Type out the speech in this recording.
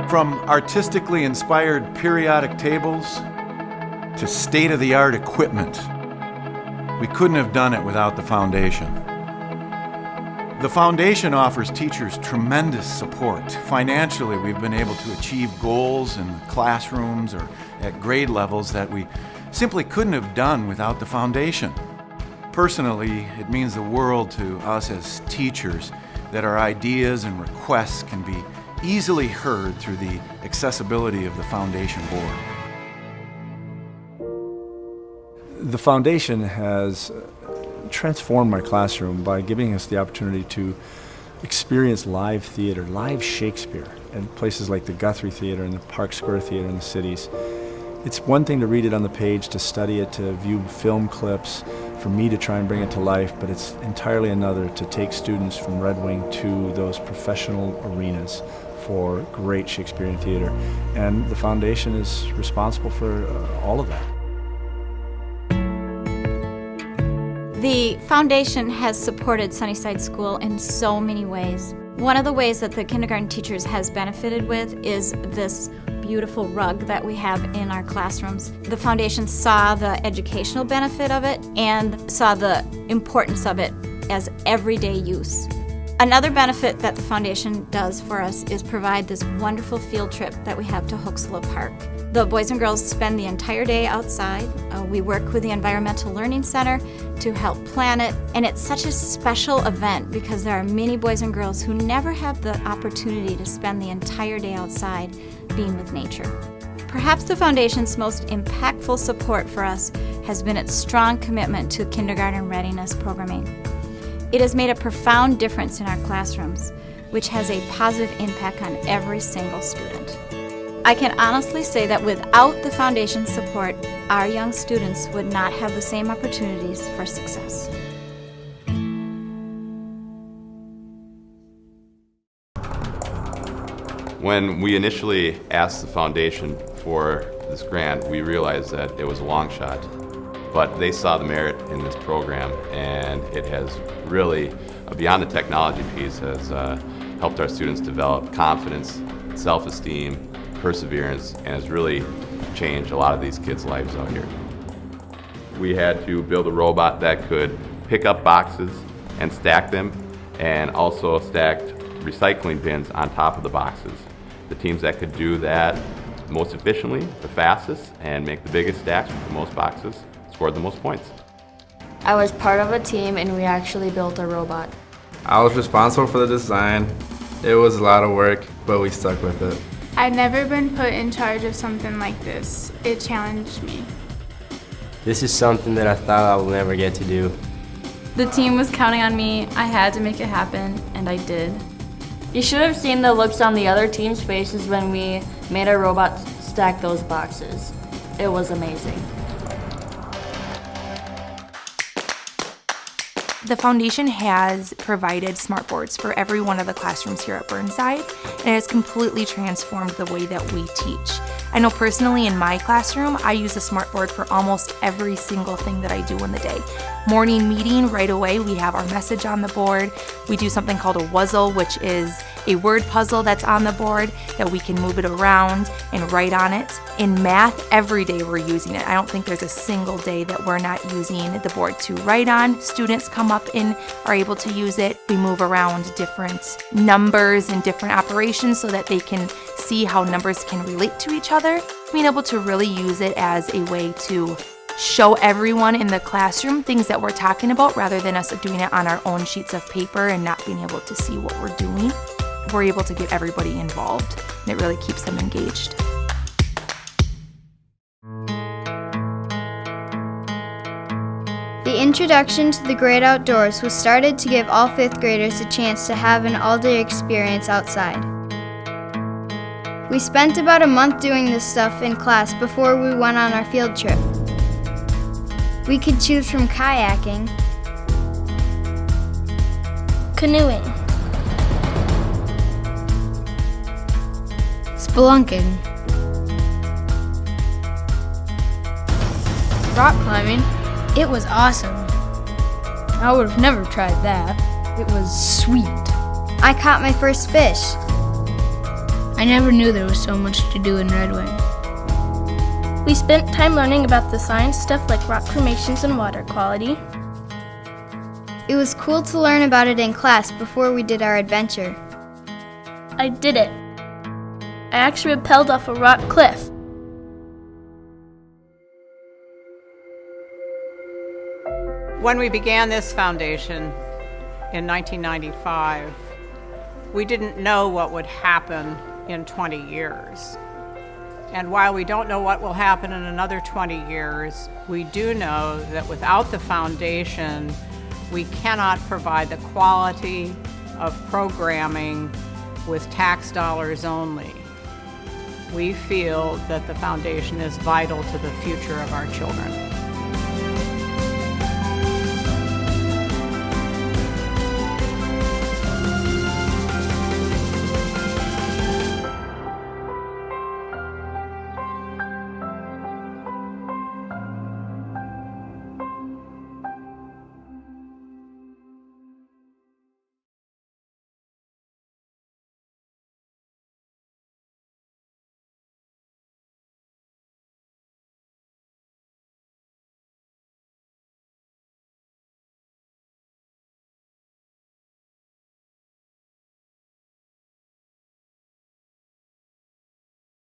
From artistically inspired periodic tables to state-of-the-art equipment, we couldn't have done it without the foundation. The foundation offers teachers tremendous support. Financially, we've been able to achieve goals in classrooms or at grade levels that we simply couldn't have done without the foundation. Personally, it means the world to us as teachers that our ideas and requests can be easily heard through the accessibility of the foundation board. The foundation has transformed my classroom by giving us the opportunity to experience live theater, live Shakespeare, in places like the Guthrie Theater and the Park Square Theater in the cities. It's one thing to read it on the page, to study it, to view film clips, for me to try and bring it to life, but it's entirely another to take students from Red Wing to those professional arenas for great Shakespearean theater. And the foundation is responsible for all of that. The foundation has supported Sunnyside School in so many ways. One of the ways that the kindergarten teachers has benefited with is this beautiful rug that we have in our classrooms. The foundation saw the educational benefit of it and saw the importance of it as everyday use. Another benefit that the foundation does for us is provide this wonderful field trip that we have to Hoaxilla Park. The boys and girls spend the entire day outside. We work with the Environmental Learning Center to help plan it, and it's such a special event because there are many boys and girls who never have the opportunity to spend the entire day outside being with nature. Perhaps the foundation's most impactful support for us has been its strong commitment to kindergarten readiness programming. It has made a profound difference in our classrooms, which has a positive impact on every single student. I can honestly say that without the foundation's support, our young students would not have the same opportunities for success. When we initially asked the foundation for this grant, we realized that it was a long shot, but they saw the merit in this program, and it has really, beyond the technology piece, has helped our students develop confidence, self-esteem, perseverance, and has really changed a lot of these kids' lives out here. We had to build a robot that could pick up boxes and stack them, and also stacked recycling bins on top of the boxes. The teams that could do that most efficiently, the fastest, and make the biggest stacks with the most boxes scored the most points. I was part of a team and we actually built a robot. I was responsible for the design. It was a lot of work, but we stuck with it. I'd never been put in charge of something like this. It challenged me. This is something that I thought I would never get to do. The team was counting on me. I had to make it happen, and I did. You should have seen the looks on the other team's faces when we made our robot stack those boxes. It was amazing. The foundation has provided smartboards for every one of the classrooms here at Burnside, and it has completely transformed the way that we teach. I know personally in my classroom, I use a smartboard for almost every single thing that I do in the day. Morning meeting, right away, we have our message on the board. We do something called a wuzzle, which is a word puzzle that's on the board that we can move it around and write on it. In math, every day we're using it. I don't think there's a single day that we're not using the board to write on. Students come up and are able to use it. We move around different numbers and different operations so that they can see how numbers can relate to each other. Being able to really use it as a way to show everyone in the classroom things that we're talking about rather than us doing it on our own sheets of paper and not being able to see what we're doing. We're able to get everybody involved, and it really keeps them engaged. The introduction to the great outdoors was started to give all 5th graders a chance to have an all-day experience outside. We spent about a month doing this stuff in class before we went on our field trip. We could choose from kayaking, canoeing, spelunking, rock climbing. It was awesome. I would have never tried that. It was sweet. I caught my first fish. I never knew there was so much to do in Red Wing. We spent time learning about the science stuff like rock formations and water quality. It was cool to learn about it in class before we did our adventure. I did it. I actually rappelled off a rock cliff. When we began this foundation in 1995, we didn't know what would happen in 20 years. And while we don't know what will happen in another 20 years, we do know that without the foundation, we cannot provide the quality of programming with tax dollars only. We feel that the foundation is vital to the future of our children.